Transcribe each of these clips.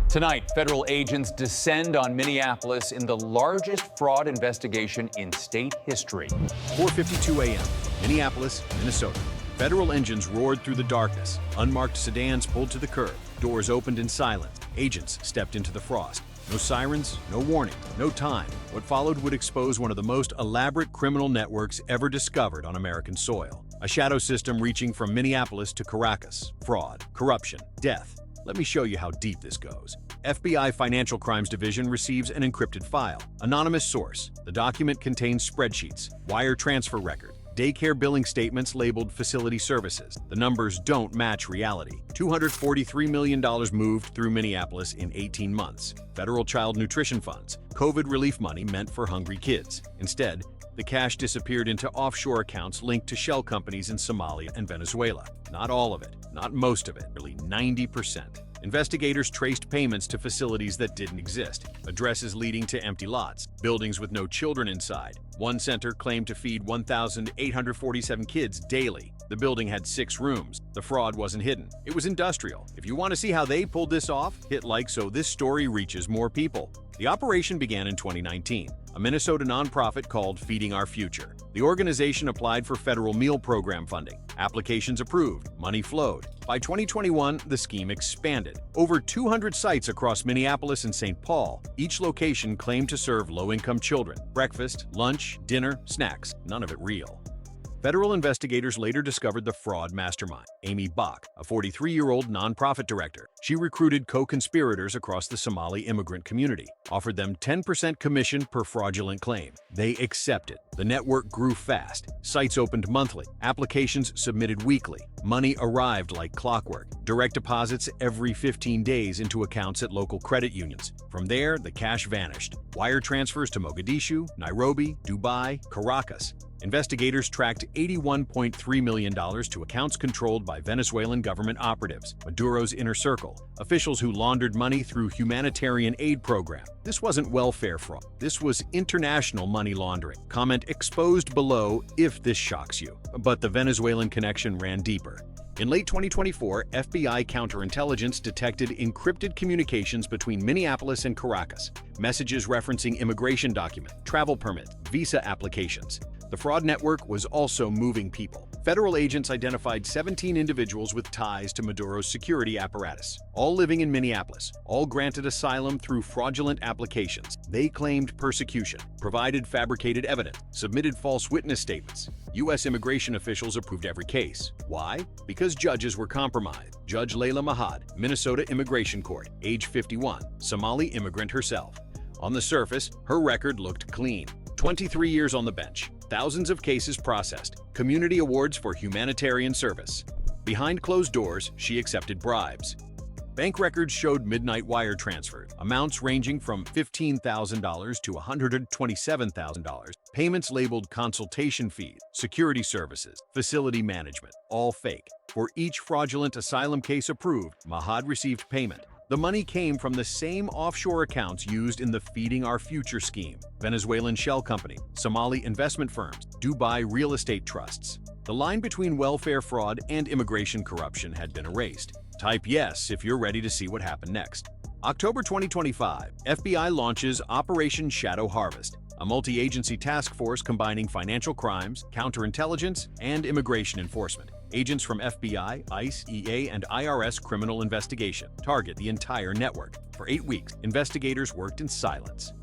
Tonight, federal agents descend on Minneapolis in the largest fraud investigation in state history. 4:52 a.m., Minneapolis, Minnesota. Federal engines roared through the darkness. Unmarked sedans pulled to the curb. Doors opened in silence. Agents stepped into the frost. No sirens, no warning, no time. What followed would expose one of the most elaborate criminal networks ever discovered on American soil. A shadow system reaching from Minneapolis to Caracas. Fraud, corruption, death. Let me show you how deep this goes. FBI Financial Crimes Division receives an encrypted file. Anonymous source. The document contains spreadsheets, wire transfer record, daycare billing statements labeled facility services. The numbers don't match reality. $243 million moved through Minneapolis in 18 months. Federal child nutrition funds, COVID relief money meant for hungry kids. Instead, the cash disappeared into offshore accounts linked to shell companies in Somalia and Venezuela. Not all of it, not most of it, nearly 90%. Investigators traced payments to facilities that didn't exist, addresses leading to empty lots, buildings with no children inside. One center claimed to feed 1,847 kids daily. The building had 6 rooms. The fraud wasn't hidden. It was industrial. If you want to see how they pulled this off, hit like so this story reaches more people. The operation began in 2019. A Minnesota nonprofit called Feeding Our Future. The organization applied for federal meal program funding. Applications approved, money flowed. By 2021, the scheme expanded. Over 200 sites across Minneapolis and St. Paul, each location claimed to serve low-income children. Breakfast, lunch, dinner, snacks, none of it real. Federal investigators later discovered the fraud mastermind, Amy Bach, a 43-year-old nonprofit director. She recruited co-conspirators across the Somali immigrant community, offered them 10% commission per fraudulent claim. They accepted. The network grew fast. Sites opened monthly. Applications submitted weekly. Money arrived like clockwork. Direct deposits every 15 days into accounts at local credit unions. From there, the cash vanished. Wire transfers to Mogadishu, Nairobi, Dubai, Caracas. Investigators tracked $81.3 million to accounts controlled by Venezuelan government operatives, Maduro's inner circle, officials who laundered money through humanitarian aid program. This wasn't welfare fraud. This was international money laundering. Comment exposed below if this shocks you. But the Venezuelan connection ran deeper. In late 2024, FBI counterintelligence detected encrypted communications between Minneapolis and Caracas, messages referencing immigration documents, travel permits, visa applications. The fraud network was also moving people. Federal agents identified 17 individuals with ties to Maduro's security apparatus, all living in Minneapolis, all granted asylum through fraudulent applications. They claimed persecution, provided fabricated evidence, submitted false witness statements. U.S. immigration officials approved every case. Why? Because judges were compromised. Judge Layla Mahad, Minnesota Immigration Court, age 51, Somali immigrant herself. On the surface, her record looked clean. 23 years on the bench, thousands of cases processed, community awards for humanitarian service. Behind closed doors, she accepted bribes. Bank records showed midnight wire transfers, amounts ranging from $15,000 to $127,000, payments labeled consultation fees, security services, facility management, all fake. For each fraudulent asylum case approved, Mahad received payment. The money came from the same offshore accounts used in the Feeding Our Future scheme, Venezuelan shell company, Somali investment firms, Dubai real estate trusts. The line between welfare fraud and immigration corruption had been erased. Type yes if you're ready to see what happened next. October 2025, FBI launches Operation Shadow Harvest, a multi-agency task force combining financial crimes, counterintelligence, and immigration enforcement. Agents from FBI, ICE, EA, and IRS criminal investigation target the entire network. For 8 weeks, investigators worked in silence.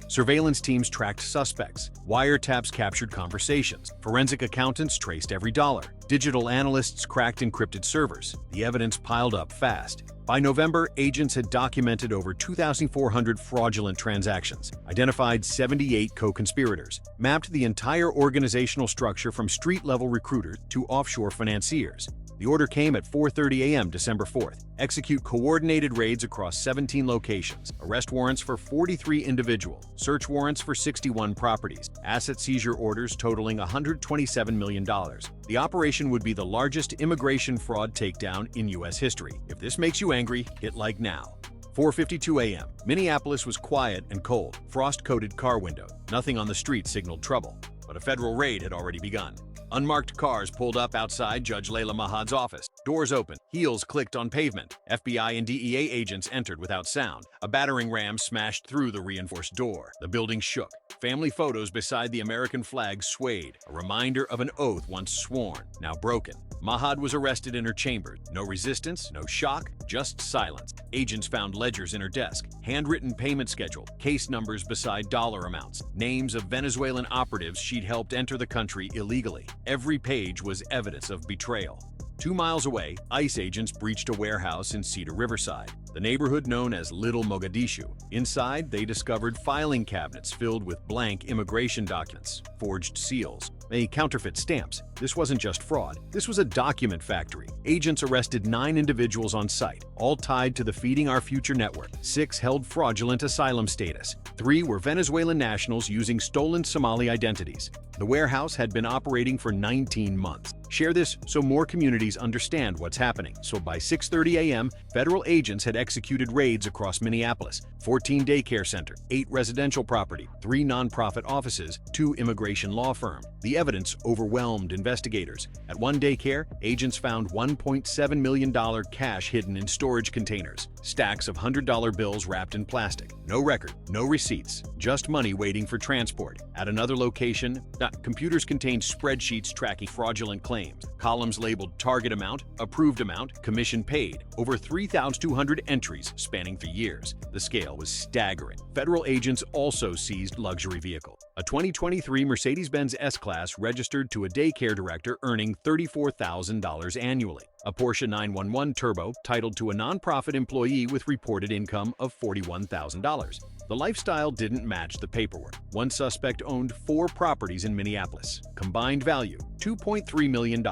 Surveillance teams tracked suspects. Wiretaps captured conversations. Forensic accountants traced every dollar. Digital analysts cracked encrypted servers. The evidence piled up fast. By November, agents had documented over 2,400 fraudulent transactions, identified 78 co-conspirators, mapped the entire organizational structure from street-level recruiters to offshore financiers. The order came at 4:30 a.m. December 4th. Execute coordinated raids across 17 locations. Arrest warrants for 43 individuals. Search warrants for 61 properties. Asset seizure orders totaling $127 million. The operation would be the largest immigration fraud takedown in U.S. history. If this makes you angry, hit like now. 4:52 a.m. Minneapolis was quiet and cold. Frost-coated car windows. Nothing on the street signaled trouble. But a federal raid had already begun. Unmarked cars pulled up outside Judge Layla Mahad's office. Doors opened. Heels clicked on pavement. FBI and DEA agents entered without sound. A battering ram smashed through the reinforced door. The building shook. Family photos beside the American flag swayed, a reminder of an oath once sworn, now broken. Mahad was arrested in her chambers. No resistance, no shock, just silence. Agents found ledgers in her desk, handwritten payment schedule, case numbers beside dollar amounts, names of Venezuelan operatives she'd helped enter the country illegally. Every page was evidence of betrayal. 2 miles away, ICE agents breached a warehouse in Cedar Riverside, the neighborhood known as Little Mogadishu. Inside, they discovered filing cabinets filled with blank immigration documents, forged seals, counterfeit stamps. This wasn't just fraud. This was a document factory. Agents arrested 9 individuals on site, all tied to the Feeding Our Future network. 6 held fraudulent asylum status. 3 were Venezuelan nationals using stolen Somali identities. The warehouse had been operating for 19 months. Share this so more communities understand what's happening. So by 6:30 a.m., federal agents had executed raids across Minneapolis, 14 daycare centers, 8 residential property, 3 nonprofit offices, 2 immigration law firms. The evidence overwhelmed investigators. At one daycare, agents found $1.7 million cash hidden in storage containers, stacks of $100 bills wrapped in plastic. No record, no receipts, just money waiting for transport. At another location, computers contained spreadsheets tracking fraudulent claims, columns labeled target amount, approved amount, commission paid, over 3,200 entries spanning for years. The scale was staggering. Federal agents also seized luxury vehicle. A 2023 Mercedes-Benz S-Class registered to a daycare director earning $34,000 annually. A Porsche 911 Turbo titled to a nonprofit employee with reported income of $41,000. The lifestyle didn't match the paperwork. One suspect owned 4 properties in Minneapolis. Combined value, $2.3 million.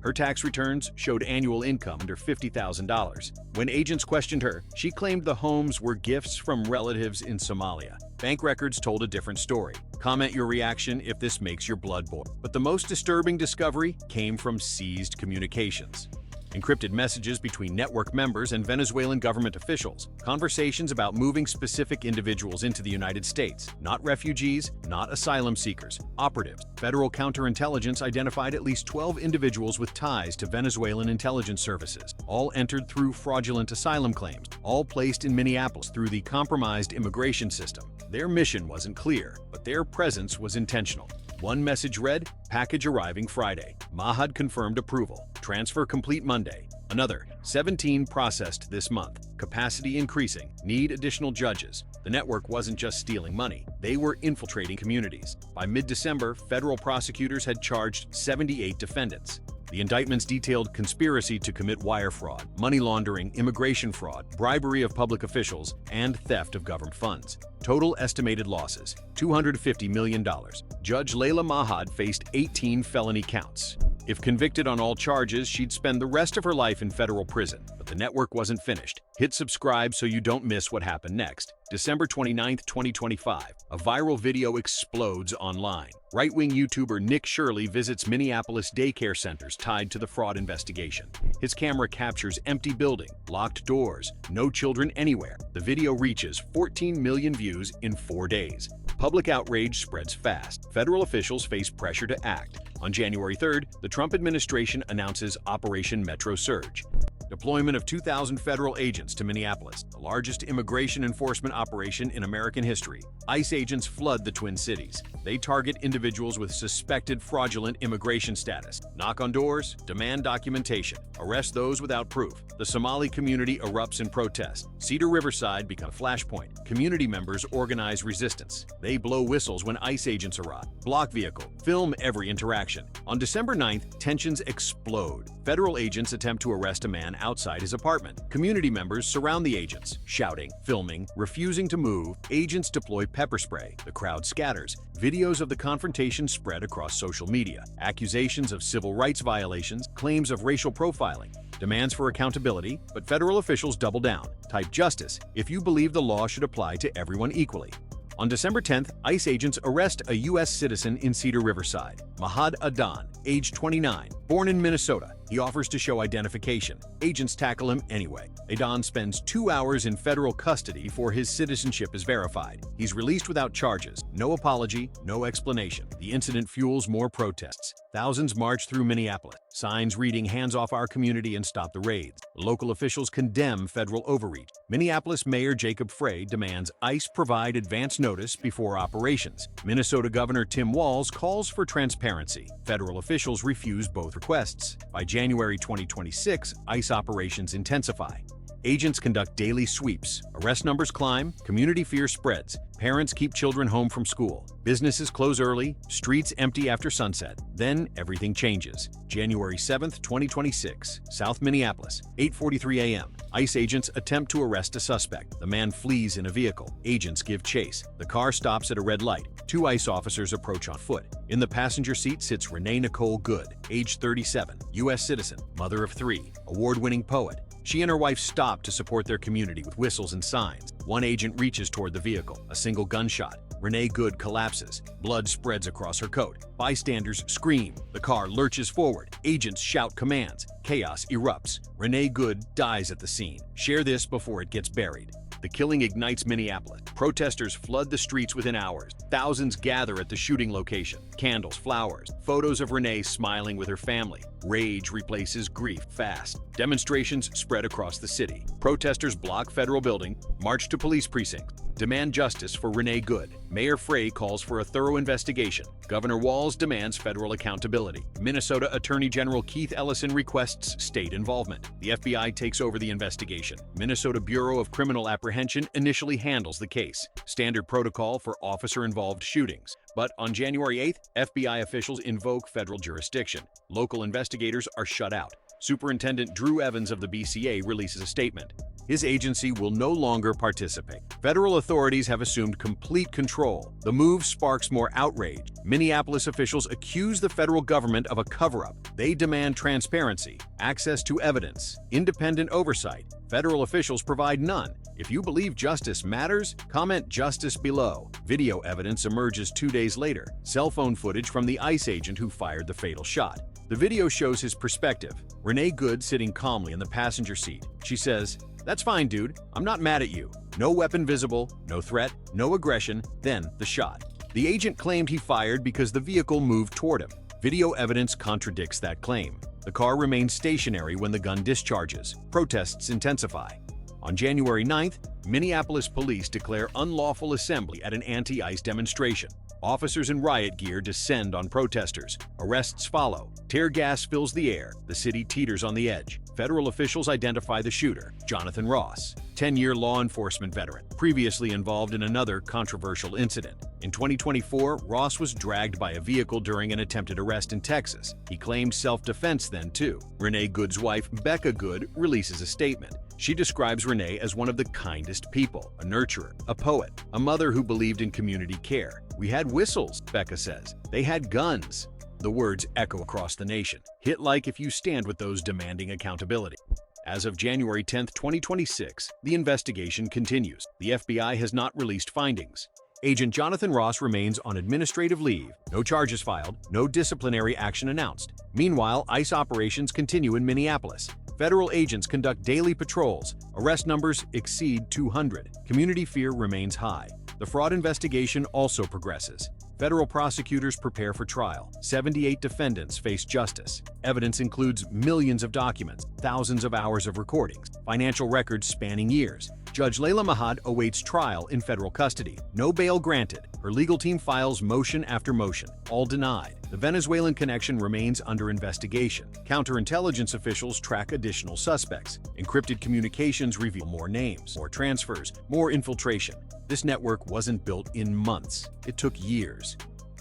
Her tax returns showed annual income under $50,000. When agents questioned her, she claimed the homes were gifts from relatives in Somalia. Bank records told a different story. Comment your reaction if this makes your blood boil. But the most disturbing discovery came from seized communications. Encrypted messages between network members and Venezuelan government officials, conversations about moving specific individuals into the United States, not refugees, not asylum seekers, operatives. Federal counterintelligence identified at least 12 individuals with ties to Venezuelan intelligence services, all entered through fraudulent asylum claims, all placed in Minneapolis through the compromised immigration system. Their mission wasn't clear, but their presence was intentional. One message read, package arriving Friday. Mahad confirmed approval. Transfer complete Monday. Another, 17 processed this month. Capacity increasing. Need additional judges. The network wasn't just stealing money. They were infiltrating communities. By mid-December, federal prosecutors had charged 78 defendants. The indictments detailed conspiracy to commit wire fraud, money laundering, immigration fraud, bribery of public officials, and theft of government funds. Total estimated losses, $250 million. Judge Layla Mahad faced 18 felony counts. If convicted on all charges, she'd spend the rest of her life in federal prison. But the network wasn't finished. Hit subscribe so you don't miss what happened next. December 29, 2025, a viral video explodes online. Right-wing YouTuber Nick Shirley visits Minneapolis daycare centers tied to the fraud investigation. His camera captures empty building, locked doors, no children anywhere. The video reaches 14 million views in 4 days. Public outrage spreads fast. Federal officials face pressure to act. On January 3rd, the Trump administration announces Operation Metro Surge. Deployment of 2,000 federal agents to Minneapolis, the largest immigration enforcement operation in American history. ICE agents flood the Twin Cities. They target individuals with suspected fraudulent immigration status, knock on doors, demand documentation, arrest those without proof. The Somali community erupts in protest. Cedar Riverside becomes a flashpoint. Community members organize resistance. They blow whistles when ICE agents arrive. Block vehicle, film every interaction. On December 9th, tensions explode. Federal agents attempt to arrest a man outside his apartment. Community members surround the agents, shouting, filming, refusing to move. Agents deploy pepper spray. The crowd scatters. Videos of the confrontation spread across social media. Accusations of civil rights violations, claims of racial profiling, demands for accountability, but federal officials double down. Type justice if you believe the law should apply to everyone equally. On December 10th, ICE agents arrest a U.S. citizen in Cedar Riverside, Mahad Adan, age 29, born in Minnesota. He offers to show identification. Agents tackle him anyway. Adan spends 2 hours in federal custody before his citizenship is verified. He's released without charges. No apology, no explanation. The incident fuels more protests. Thousands march through Minneapolis, signs reading "Hands off our community and stop the raids." Local officials condemn federal overreach. Minneapolis Mayor Jacob Frey demands ICE provide advance notice before operations. Minnesota Governor Tim Walz calls for transparency. Federal officials refuse both requests. By January 2026, ICE operations intensify. Agents conduct daily sweeps. Arrest numbers climb. Community fear spreads. Parents keep children home from school. Businesses close early. Streets empty after sunset. Then everything changes. January 7th, 2026, South Minneapolis, 8:43 a.m. ICE agents attempt to arrest a suspect. The man flees in a vehicle. Agents give chase. The car stops at a red light. 2 ICE officers approach on foot. In the passenger seat sits Renee Nicole Good, age 37, U.S. citizen, mother of 3, award-winning poet. She and her wife stop to support their community with whistles and signs. One agent reaches toward the vehicle. A single gunshot. Renee Good collapses. Blood spreads across her coat. Bystanders scream. The car lurches forward. Agents shout commands. Chaos erupts. Renee Good dies at the scene. Share this before it gets buried. The killing ignites Minneapolis. Protesters flood the streets within hours. Thousands gather at the shooting location. Candles, flowers, photos of Renee smiling with her family. Rage replaces grief fast. Demonstrations spread across the city. Protesters block federal building, march to police precincts, demand justice for Renee Good. Mayor Frey calls for a thorough investigation. Governor Walz demands federal accountability. Minnesota Attorney General Keith Ellison requests state involvement. The FBI takes over the investigation. Minnesota Bureau of Criminal Apprehension initially handles the case. Standard protocol for officer-involved shootings. But on January 8th, FBI officials invoke federal jurisdiction. Local investigators are shut out. Superintendent Drew Evans of the BCA releases a statement. His agency will no longer participate. Federal authorities have assumed complete control. The move sparks more outrage. Minneapolis officials accuse the federal government of a cover-up. They demand transparency, access to evidence, independent oversight. Federal officials provide none. If you believe justice matters, comment "justice" below. Video evidence emerges 2 days later. Cell phone footage from the ICE agent who fired the fatal shot. The video shows his perspective. Renee Good sitting calmly in the passenger seat. She says, "That's fine, dude. I'm not mad at you." No weapon visible, no threat, no aggression, then the shot. The agent claimed he fired because the vehicle moved toward him. Video evidence contradicts that claim. The car remains stationary when the gun discharges. Protests intensify. On January 9th, Minneapolis police declare unlawful assembly at an anti-ICE demonstration. Officers in riot gear descend on protesters. Arrests follow. Tear gas fills the air. The city teeters on the edge. Federal officials identify the shooter, Jonathan Ross, 10-year law enforcement veteran, previously involved in another controversial incident. In 2024, Ross was dragged by a vehicle during an attempted arrest in Texas. He claimed self-defense then, too. Renee Good's wife, Becca Good, releases a statement. She describes Renee as one of the kindest people, a nurturer, a poet, a mother who believed in community care. "We had whistles," Becca says. "They had guns." The words echo across the nation. Hit like if you stand with those demanding accountability. As of January 10th, 2026, the investigation continues. The FBI has not released findings. Agent Jonathan Ross remains on administrative leave. No charges filed, no disciplinary action announced. Meanwhile, ICE operations continue in Minneapolis. Federal agents conduct daily patrols. Arrest numbers exceed 200. Community fear remains high. The fraud investigation also progresses. Federal prosecutors prepare for trial. 78 defendants face justice. Evidence includes millions of documents, thousands of hours of recordings, financial records spanning years. Judge Layla Mahad awaits trial in federal custody. No bail granted. Her legal team files motion after motion, all denied. The Venezuelan connection remains under investigation. Counterintelligence officials track additional suspects. Encrypted communications reveal more names, more transfers, more infiltration. This network wasn't built in months. It took years.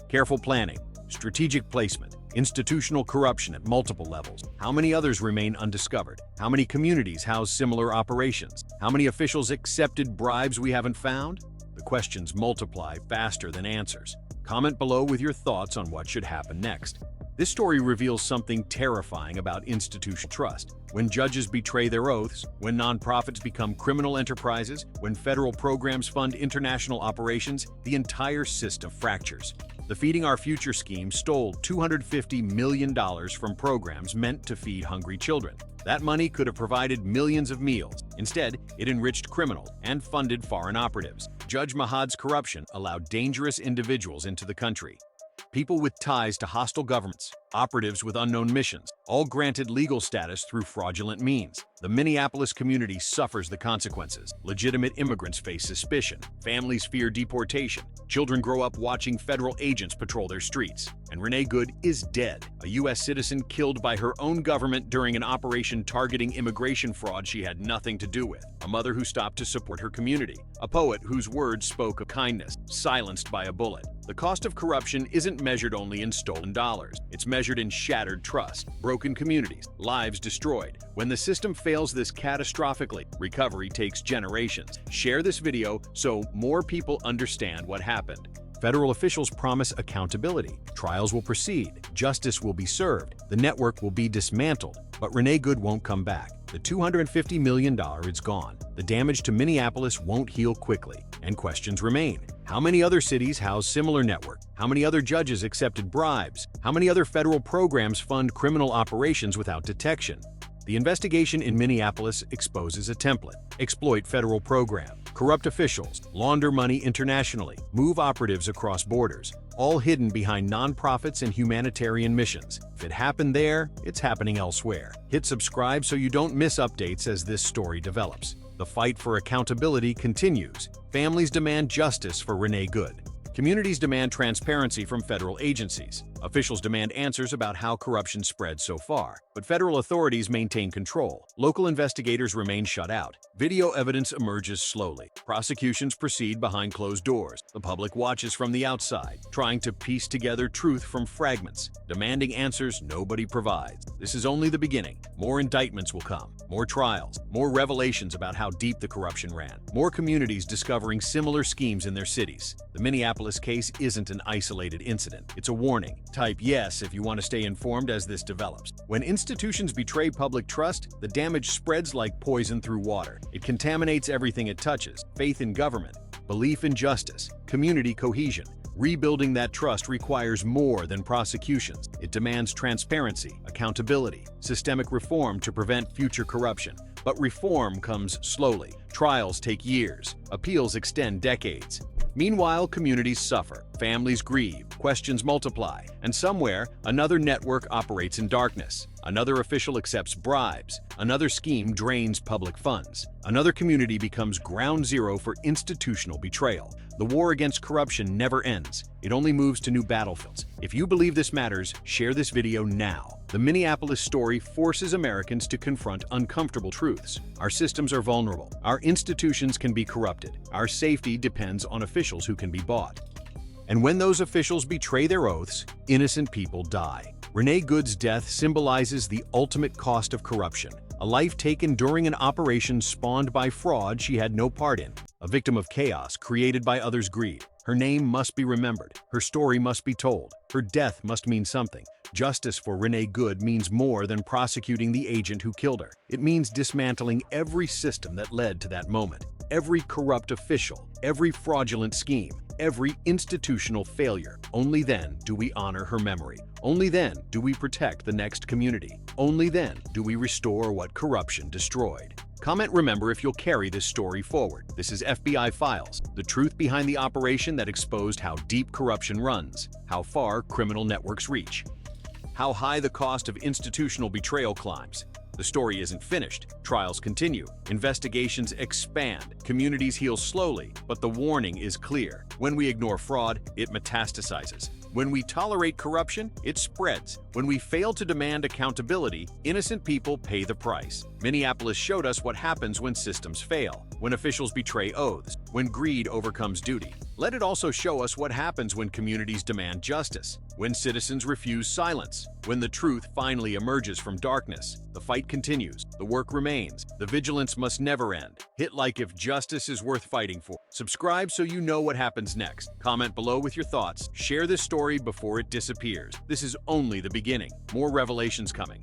Careful planning, strategic placement, institutional corruption at multiple levels. How many others remain undiscovered? How many communities house similar operations? How many officials accepted bribes we haven't found? The questions multiply faster than answers. Comment below with your thoughts on what should happen next. This story reveals something terrifying about institutional trust. When judges betray their oaths, when nonprofits become criminal enterprises, when federal programs fund international operations, the entire system fractures. The Feeding Our Future scheme stole $250 million from programs meant to feed hungry children. That money could have provided millions of meals. Instead, it enriched criminals and funded foreign operatives. Judge Mahad's corruption allowed dangerous individuals into the country. People with ties to hostile governments, operatives with unknown missions, all granted legal status through fraudulent means. The Minneapolis community suffers the consequences. Legitimate immigrants face suspicion. Families fear deportation. Children grow up watching federal agents patrol their streets. And Renee Good is dead, a U.S. citizen killed by her own government during an operation targeting immigration fraud she had nothing to do with. A mother who stopped to support her community. A poet whose words spoke of kindness, silenced by a bullet. The cost of corruption isn't measured only in stolen dollars. It's measured in shattered trust, broken communities, lives destroyed. When the system fails this catastrophically, recovery takes generations. Share this video so more people understand what happened. Federal officials promise accountability. Trials will proceed. Justice will be served. The network will be dismantled. But Renee Good won't come back. The $250 million is gone. The damage to Minneapolis won't heal quickly. And questions remain. How many other cities house similar networks? How many other judges accepted bribes? How many other federal programs fund criminal operations without detection? The investigation in Minneapolis exposes a template. Exploit federal program, corrupt officials, launder money internationally, move operatives across borders, all hidden behind nonprofits and humanitarian missions. If it happened there, it's happening elsewhere. Hit subscribe so you don't miss updates as this story develops. The fight for accountability continues. Families demand justice for Renee Good. Communities demand transparency from federal agencies. Officials demand answers about how corruption spread so far. But federal authorities maintain control. Local investigators remain shut out. Video evidence emerges slowly. Prosecutions proceed behind closed doors. The public watches from the outside, trying to piece together truth from fragments, demanding answers nobody provides. This is only the beginning. More indictments will come, more trials, more revelations about how deep the corruption ran, more communities discovering similar schemes in their cities. The Minneapolis case isn't an isolated incident. It's a warning. Type yes if you want to stay informed as this develops. When institutions betray public trust, the damage spreads like poison through water. It contaminates everything it touches: faith in government, belief in justice, community cohesion. Rebuilding that trust requires more than prosecutions. It demands transparency, accountability, systemic reform to prevent future corruption. But reform comes slowly. Trials take years. Appeals extend decades. Meanwhile, communities suffer, families grieve, questions multiply, and somewhere, another network operates in darkness. Another official accepts bribes. Another scheme drains public funds. Another community becomes ground zero for institutional betrayal. The war against corruption never ends. It only moves to new battlefields. If you believe this matters, share this video now. The Minneapolis story forces Americans to confront uncomfortable truths. Our systems are vulnerable. Our institutions can be corrupted. Our safety depends on officials who can be bought. And when those officials betray their oaths, innocent people die. Renee Good's death symbolizes the ultimate cost of corruption, a life taken during an operation spawned by fraud she had no part in, a victim of chaos created by others' greed. Her name must be remembered. Her story must be told. Her death must mean something. Justice for Renee Good means more than prosecuting the agent who killed her. It means dismantling every system that led to that moment. Every corrupt official, every fraudulent scheme, every institutional failure. Only then do we honor her memory. Only then do we protect the next community. Only then do we restore what corruption destroyed. Comment remember if you'll carry this story forward. This is FBI Files, the truth behind the operation that exposed how deep corruption runs, how far criminal networks reach, how high the cost of institutional betrayal climbs. The story isn't finished. Trials continue. Investigations expand. Communities heal slowly, but the warning is clear. When we ignore fraud, it metastasizes. When we tolerate corruption, it spreads. When we fail to demand accountability, innocent people pay the price. Minneapolis showed us what happens when systems fail, when officials betray oaths, when greed overcomes duty. Let it also show us what happens when communities demand justice, when citizens refuse silence, when the truth finally emerges from darkness. The fight continues. The work remains. The vigilance must never end. Hit like if justice is worth fighting for. Subscribe so you know what happens next. Comment below with your thoughts. Share this story before it disappears. This is only the beginning. More revelations coming.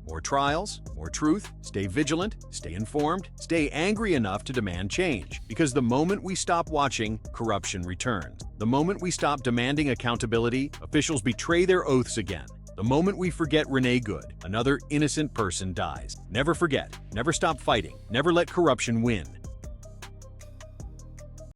More trials, more truth. Stay vigilant, stay informed, stay angry enough to demand change. Because the moment we stop watching, corruption returns. The moment we stop demanding accountability, officials betray their oaths again. The moment we forget Renee Good, another innocent person dies. Never forget, never stop fighting, never let corruption win.